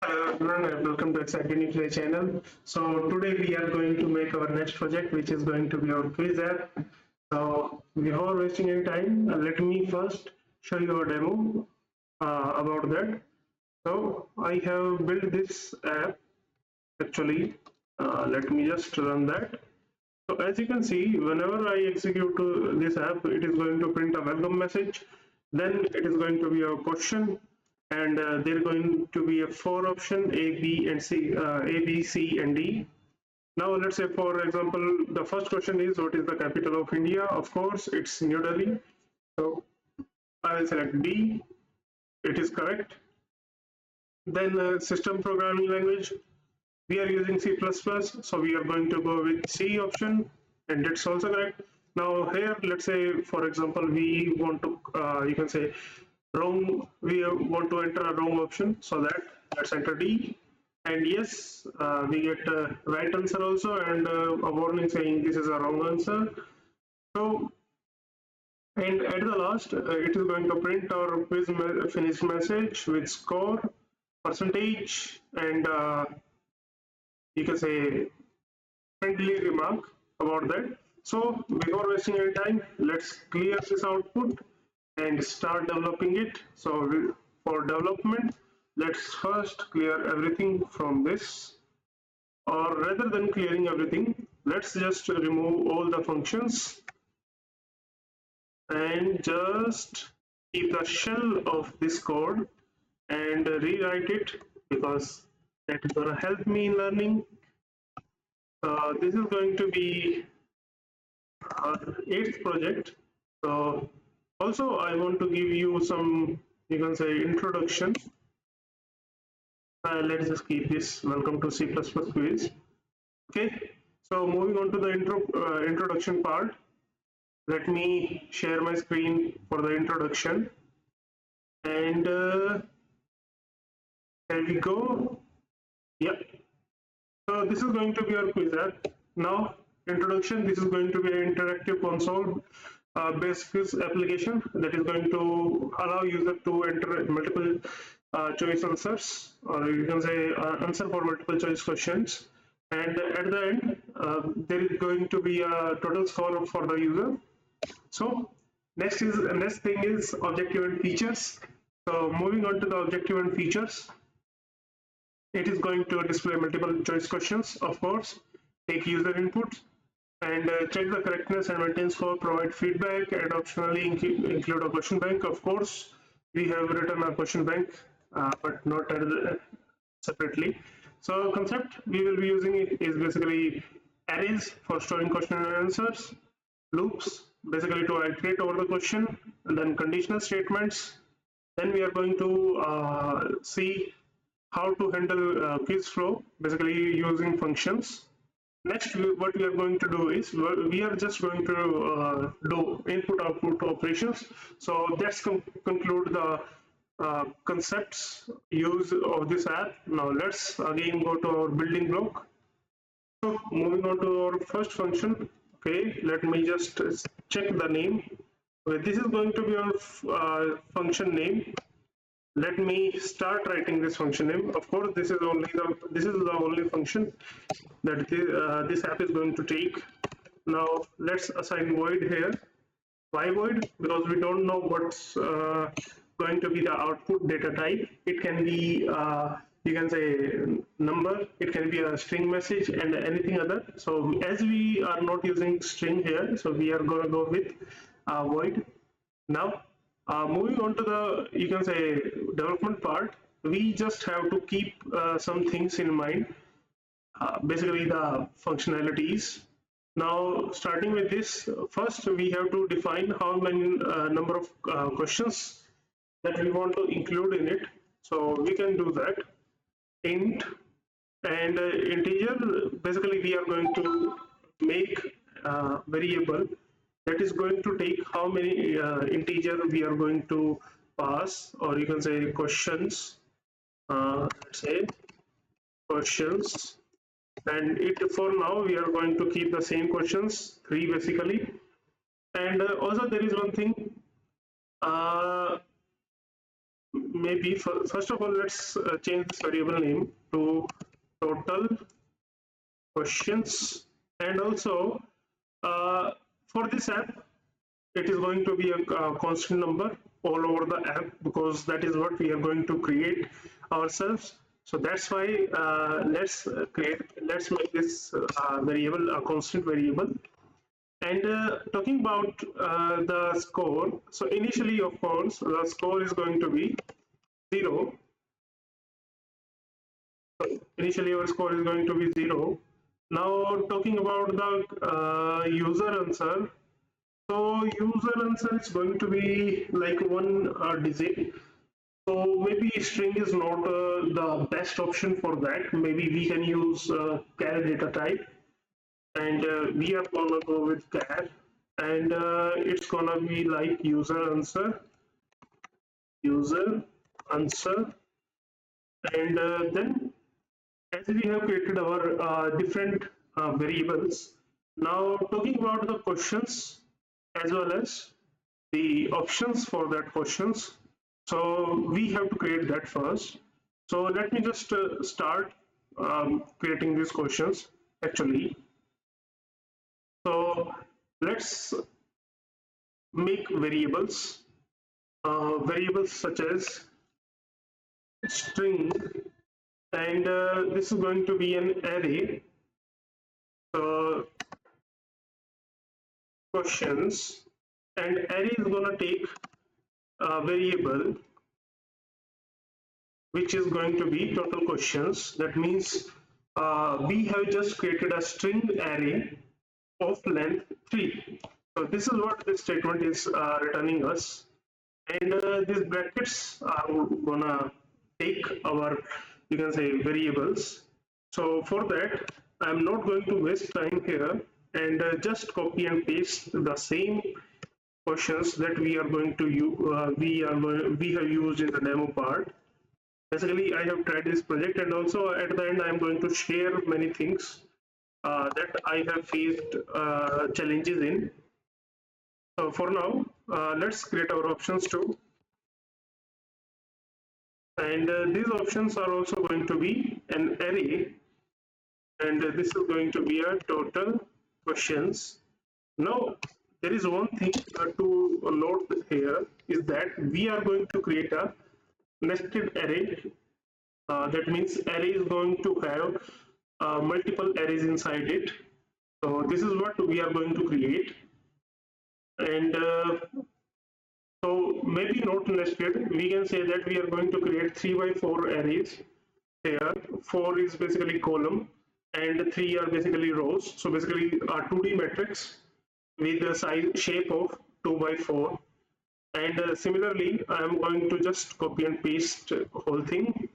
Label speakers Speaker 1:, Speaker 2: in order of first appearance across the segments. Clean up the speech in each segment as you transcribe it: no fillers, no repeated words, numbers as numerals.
Speaker 1: Hello everyone and welcome to Exciting Nuclei channel. So today we are going to make our next project, which is going to be our quiz app. So before wasting any time, let me first show you a demo about that. So I have built this app actually. Let me just run that. So as you can see, whenever I execute this app, it is going to print a welcome message. Then it is going to be a question, and there are going to be a four option A, B, and C, A, B, C, and D. Now let's say, for example, the first question is what is the capital of India? Of course, it's New Delhi. So I will select B. It is correct. Then system programming language. We are using C++, so we are going to go with C option, and it's also correct. Now here, let's say, for example, we want to, you can say, wrong, we want to enter a wrong option, so that let's enter D. And yes, we get a right answer also, and a warning saying this is a wrong answer. So, and at the last, it is going to print our quiz finished message with score, percentage, and you can say friendly remark about that. So before wasting any time, let's clear this output and start developing it. So for development, let's first clear everything from this, or rather than clearing everything, let's just remove all the functions and just keep the shell of this code and rewrite it, because that is going to help me in learning. This is going to be our eighth project. So also I want to give you some, you can say, introduction. Let's just keep this welcome to C++ quiz. Okay, so moving on to the introduction part. Let me share my screen for the introduction, and there we go. Yeah, so this is going to be our quiz app. Now, introduction, this is going to be an interactive console based quiz application that is going to allow user to enter multiple choice answers, or you can say answer for multiple choice questions. And at the end, there is going to be a total score for the user. So next thing is objective and features. So moving on to the objective and features, it is going to display multiple choice questions, of course, take user input, and check the correctness and maintain score, provide feedback, and optionally include a question bank. Of course, we have written a question bank, but not separately. So concept we will be using it is basically arrays for storing question and answers, loops basically to iterate over the question, and then conditional statements. Then we are going to see how to handle quiz flow, basically using functions. Next, what we are going to do is we are just going to do input output operations. So let's conclude the concepts use of this app. Now let's again go to our building block. So moving on to our first function. Okay, let me just check the name. Okay, this is going to be our function name. Let me start writing this function name. Of course, this is the only function that this app is going to take. Now let's assign void here. Why void? Because we don't know what's going to be the output data type. It can be you can say number, it can be a string message, and anything other. So as we are not using string here, so we are going to go with void. Now moving on to the, you can say, development part, we just have to keep some things in mind, basically the functionalities. Now starting with this, first we have to define how many number of questions that we want to include in it. So we can do that int, and integer, basically we are going to make variable that is going to take how many integer we are going to pass, or you can say questions, let's say questions, and it for now we are going to keep the same questions, 3 basically. And also there is one thing, maybe first of all, let's change this variable name to total questions. And also for this app, it is going to be a constant number all over the app, because that is what we are going to create ourselves. So that's why let's make this variable a constant variable. And talking about the score, so initially, of course, the score is going to be 0. Initially, our score is going to be 0. Now, talking about the user answer, so user answer is going to be like one digit. So maybe string is not the best option for that. Maybe we can use char data type, and we are gonna go with char, and it's gonna be like user answer, and then as we have created our different variables, now talking about the questions as well as the options for that questions. So we have to create that first. So let me just start creating these questions actually. So let's make variables such as string, and this is going to be an array. So questions, and array is going to take a variable which is going to be total questions. That means we have just created a string array of length 3. So this is what this statement is returning us, and these brackets are gonna take our, you can say, variables. So for that, I'm not going to waste time here, and just copy and paste the same questions that we are going to use. We have used in the demo part. Basically, I have tried this project, and also at the end, I'm going to share many things that I have faced challenges in. So for now, let's create our options too. And these options are also going to be an array, and this is going to be a total questions. Now, there is one thing to note here is that we are going to create a nested array. That means array is going to have multiple arrays inside it. So this is what we are going to create, and so maybe not nested. We can say that we are going to create 3 by 4 arrays. Here 4 is basically column and 3 are basically rows. So basically a 2D matrix with the size shape of 2 by 4. And similarly, I am going to just copy and paste whole thing.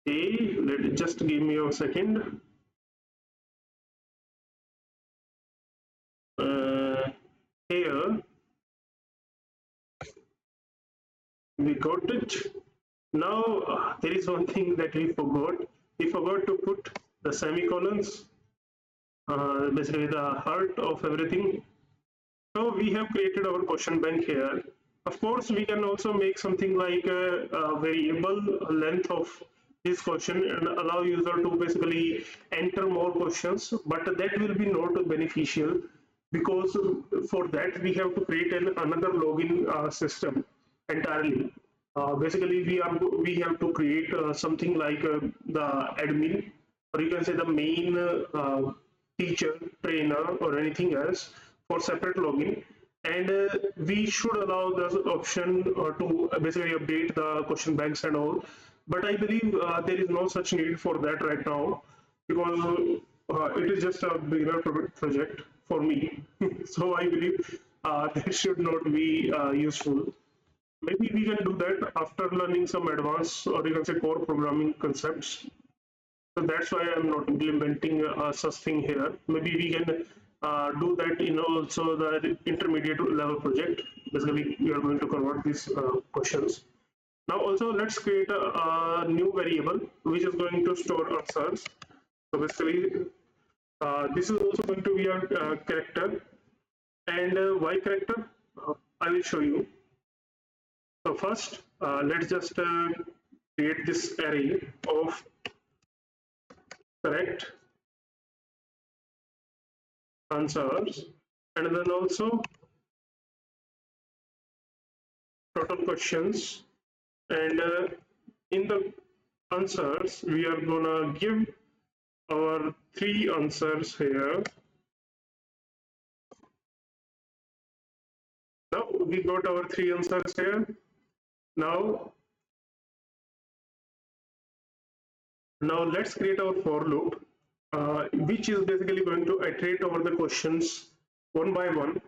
Speaker 1: Okay, let it just give me a second. Here we got it. Now there is one thing that we forgot. We forgot to put the semicolons, basically the heart of everything. So we have created our question bank here. Of course, we can also make something like a variable length of this question and allow user to basically enter more questions, but that will be not beneficial, because for that we have to create another login system entirely. Basically, we have to create something like the admin, or you can say the main teacher, trainer, or anything else for separate login. And we should allow this option to basically update the question banks and all. But I believe there is no such need for that right now, because it is just a beginner project for me. So I believe that should not be useful. Maybe we can do that after learning some advanced, or you can say, core programming concepts. So that's why I'm not implementing such thing here. Maybe we can do that in also the intermediate level project. Basically, we are going to convert these questions. Now also let's create a new variable which is going to store answers. So basically, this is also going to be a character. And why character? I will show you. So first, let's just create this array of correct answers, and then also total questions, and in the answers we are gonna give our three answers here. Now we got our three answers here. Now let's create our for loop, which is basically going to iterate over the questions one by one,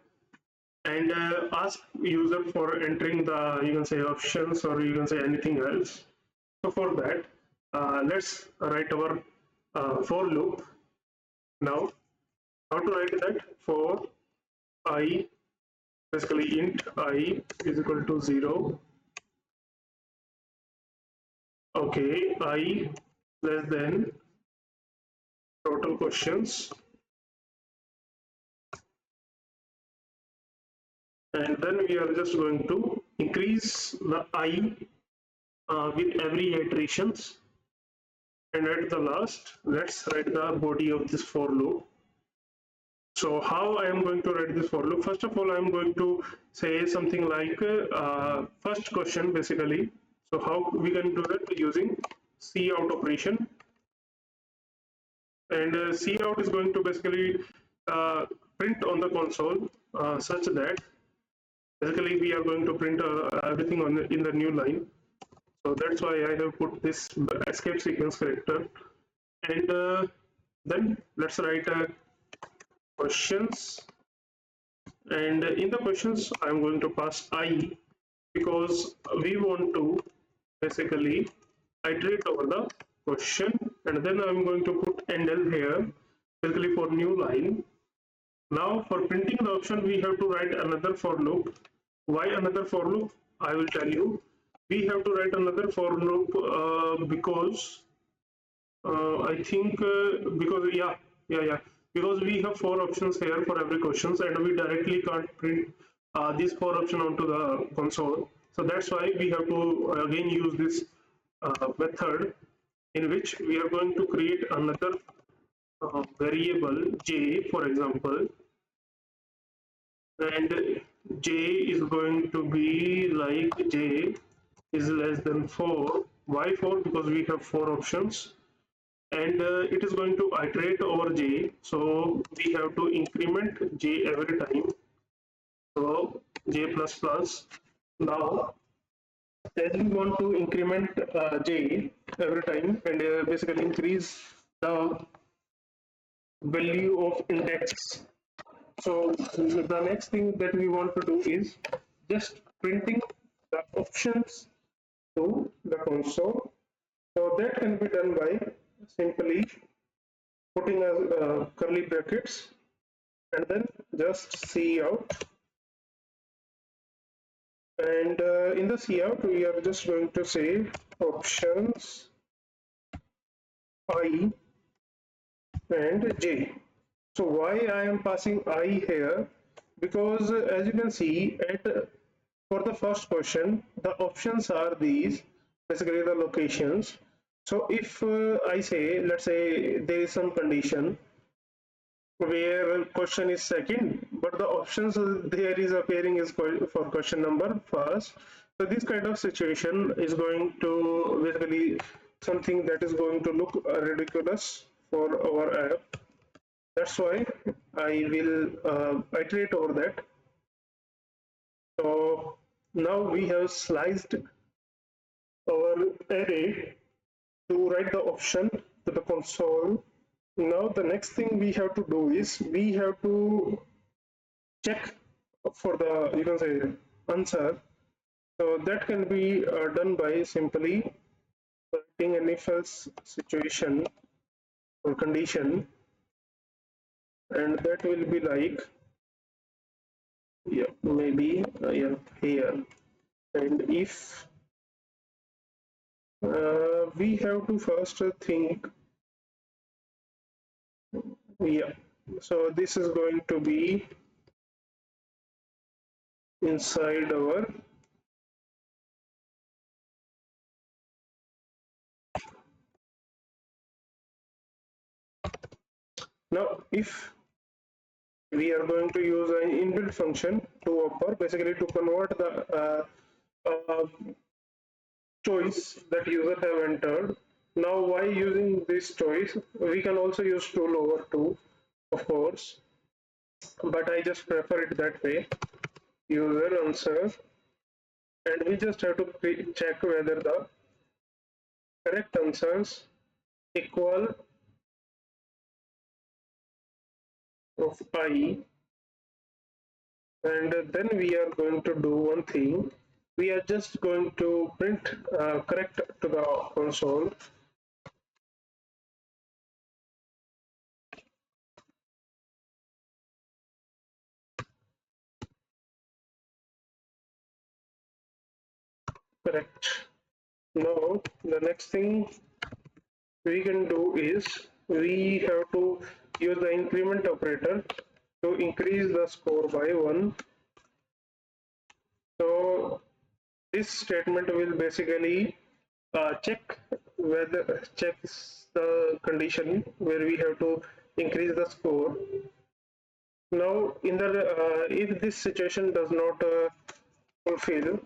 Speaker 1: and ask user for entering the, you can say, options, or you can say anything else. So for that, let's write our for loop. Now how to write that? For I, basically int I is equal to 0. Okay, I less than total questions, and then we are just going to increase the I with every iterations, and at the last let's write the body of this for loop. So how I am going to write this for loop? First of all, I am going to say something like first question basically. So how we can do that? Using cout operation, and cout is going to basically print on the console such that basically we are going to print everything on in the new line. So that's why I have put this escape sequence character, and then let's write questions, and in the questions I'm going to pass I, because we want to basically iterate over the question, and then I'm going to put endl here basically for new line. Now for printing the option we have to write another for loop. Why another for loop? I will tell you. We have to write another for loop because I think because because we have four options here for every questions, and we directly can't print these four options onto the console. So that's why we have to again use this method, in which we are going to create another variable j, for example, and j is going to be like j is less than 4. Why 4? Because we have four options, and it is going to iterate over j, so we have to increment j every time. So j plus plus. Now as we want to increment j every time, and basically increase the value of index, so the next thing that we want to do is just printing the options to the console. So that can be done by simply putting a curly brackets, and then just cout, and in the cout we are just going to say options I and j. So why I am passing I here? Because as you can see, at for the first question the options are these, basically the locations. So if I say, let's say there is some condition where question is second, but the options there is appearing is for question number first. So this kind of situation is going to basically something that is going to look ridiculous for our app. That's why I will iterate over that. So now we have sliced our array to write the option to the console. Now the next thing we have to do is we have to check for the, you can say, answer. So that can be done by simply writing an if else situation or condition, and that will be like, yeah, maybe here. And if we have to first think, yeah, so this is going to be inside our Now, if we are going to use an inbuilt function to offer, basically to convert the uh, choice that user have entered. Now, why using this choice? We can also use tool over two, of course, but I just prefer it that way. User answer, and we just have to check whether the correct answers equal of I, and then we are going to do one thing. We are just going to print correct to the console. Correct. Now the next thing we can do is we have to use the increment operator to increase the score by 1. So this statement will basically checks the condition where we have to increase the score. Now in the if this situation does not fulfill,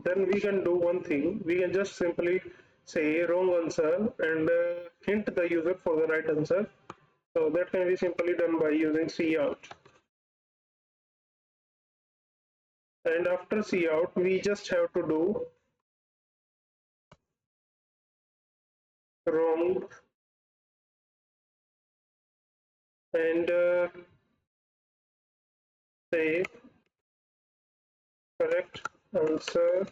Speaker 1: then we can do one thing. We can just simply say wrong answer and hint the user for the right answer. So that can be simply done by using cout. And after cout, we just have to do wrong and say correct answer,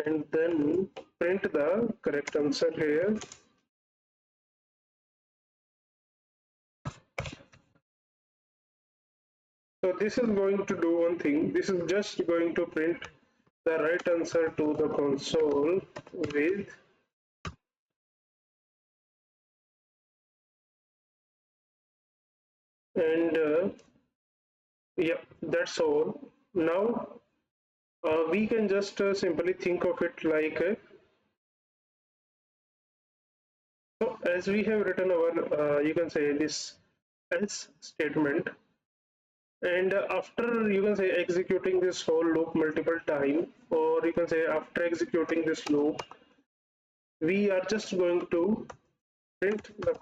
Speaker 1: and then print the correct answer here. So this is going to do one thing. This is just going to print the right answer to the console with and yeah, that's all. Now we can just simply think of it like so as we have written our you can say this else statement, and after you can say executing this whole loop multiple time, or you can say after executing this loop, we are just going to print to the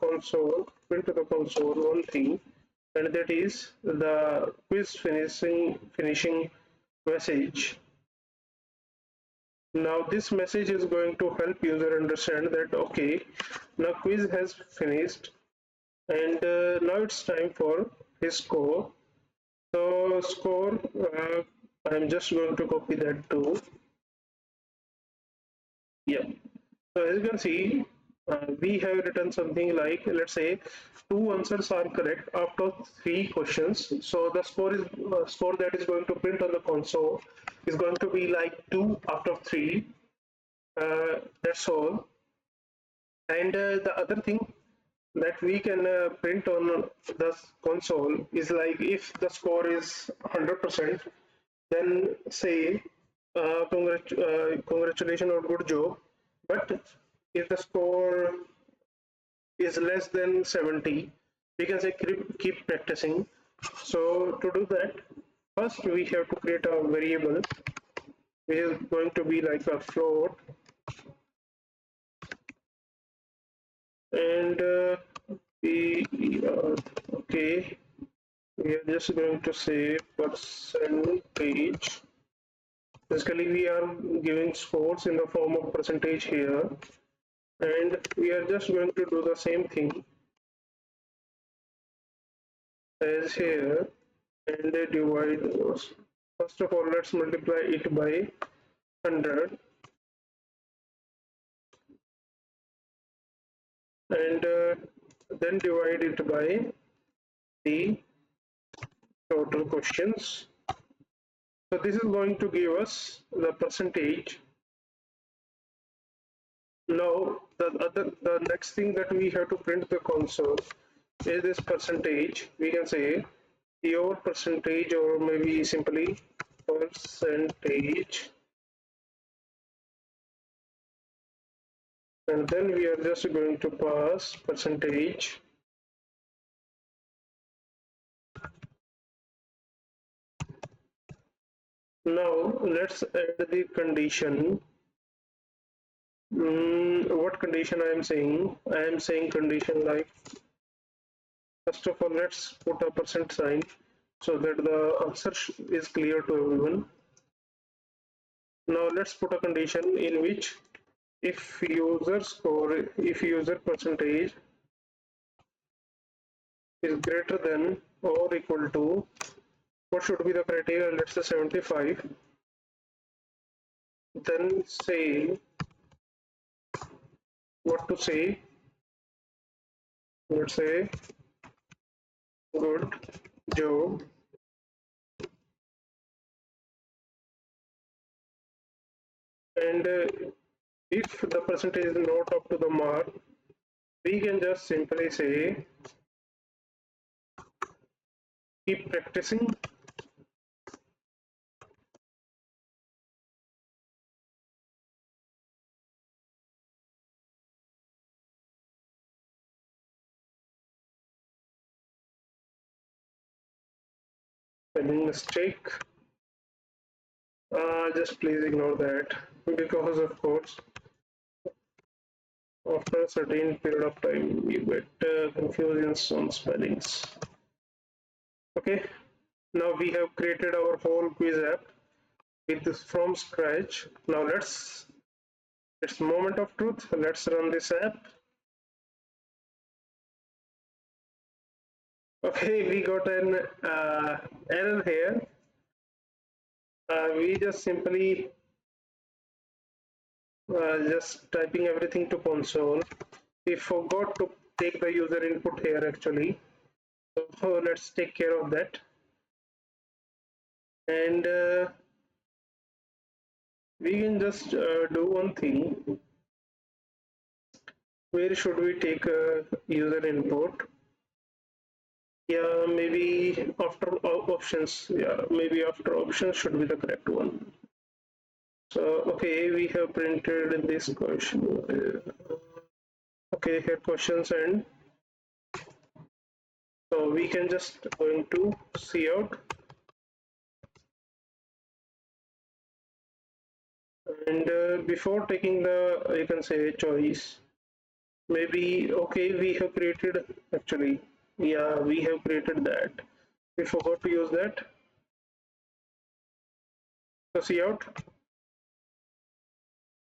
Speaker 1: console one thing, and that is the quiz finishing message. Now this message is going to help user understand that okay, now quiz has finished, and now it's time for his score. So score, I'm just going to copy that too. Yeah. So as you can see, we have written something like, let's say, two answers are correct after three questions. So the score that is going to print on the console is going to be like 2 out of 3. That's all. And the other thing that we can print on the console is like if the score is 100%, then say congratulations or good job. But if the score is less than 70, we can say keep practicing. So to do that, first we have to create a variable which is going to be like a float, and we okay, we are just going to say percentage. Basically we are giving scores in the form of percentage here, and we are just going to do the same thing as here and divide those. First of all, let's multiply it by 100, and then divide it by the total questions. So this is going to give us the percentage. Now the next thing that we have to print the console is this percentage. We can say your percentage, or maybe simply percentage and then we are just going to pass percentage. Now let's add the condition. What condition I am saying? I am saying condition like, first of all, let's put a percent sign so that the answer is clear to everyone. Now let's put a condition in which if user percentage is greater than or equal to, what should be the criteria? Let's say 75. Then say what to say. Let's say good job. And if the percentage is not up to the mark, we can just simply say keep practicing. Spelling mistake. Just please ignore that, because of course after a certain period of time you get confusions on spellings. Okay, now we have created our whole quiz app with this from scratch. Now it's moment of truth. Let's run this app. Okay, we got an error here. We just simply just typing everything to console. We forgot to take the user input here actually. So let's take care of that. And we can just do one thing. Where should we take user input? Yeah, maybe after options. Yeah, maybe after options should be the correct one. So okay, we have printed this question. Okay, here questions, and so we can just going to see out, and before taking the, you can say, choice, maybe okay, we have created actually, yeah, we have created that. We forgot to use that. So see out,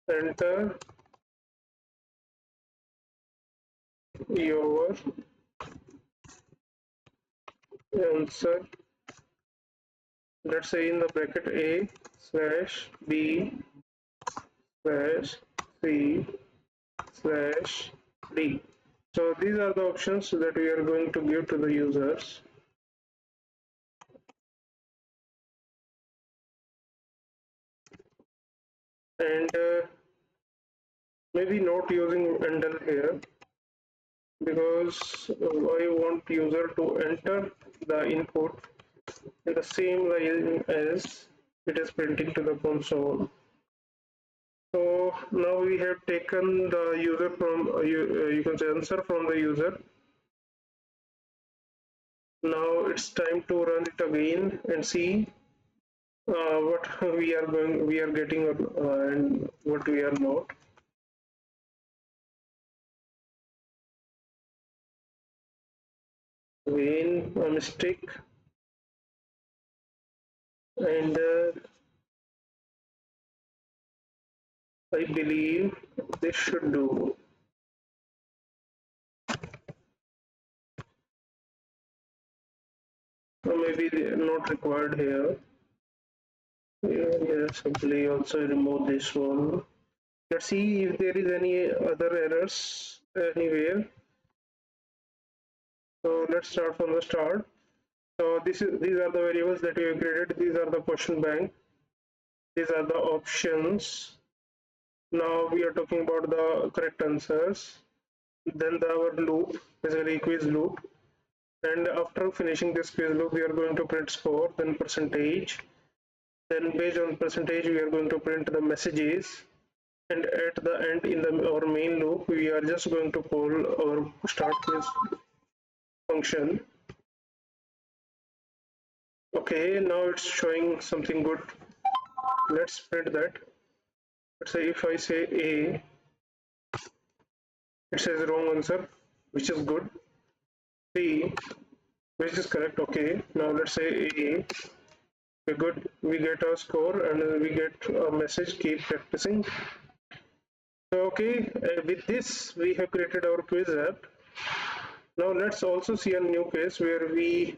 Speaker 1: enter your answer. Let's say in the bracket a slash b slash c slash d. So these are the options that we are going to give to the users. And maybe not using handle here, because I want user to enter the input in the same line as it is printing to the console. So now we have taken the user from you can say answer from the user. Now it's time to run it again and see what we are getting, and what we are not. Again a mistake, and I believe this should do. Or maybe not required here. Yeah, simply also remove this one. Let's see if there is any other errors anywhere. So let's start from the start. So these are the variables that we have created. These are the question bank. These are the options. Now we are talking about the correct answers. Then our loop, basically quiz loop. And after finishing this quiz loop, we are going to print score, then percentage. Then based on percentage, we are going to print the messages. and at the end in our main loop we are just going to call our start quiz function. Okay, now it's showing something good. Let's print that. Let's say if I say A, it says wrong answer, which is good. C, which is correct. Okay, now let's say A. Okay, good. We get our score and we get a message, keep practicing. So, okay, with this we have created our quiz app. Now let's also see a new case where we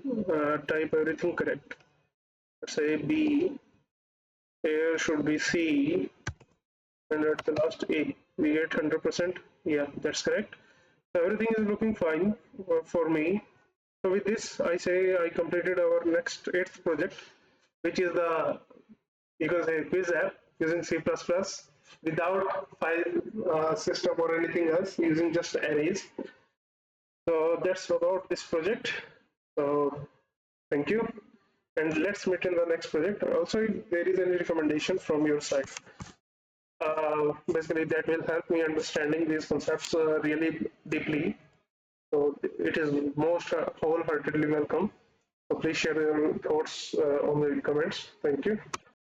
Speaker 1: type everything correct. Let's say B, here should be C, and at the last A. We get 100%. Yeah, that's correct. So everything is looking fine for me. So with this, I say I completed our next 8th project, which is the because a quiz app using C++ without file system or anything else, using just arrays. So that's about this project. So thank you, and let's meet in the next project. Also, if there is any recommendation from your side, basically that will help me understanding these concepts really deeply. So it is most wholeheartedly welcome. So please share your thoughts on the comments. Thank you.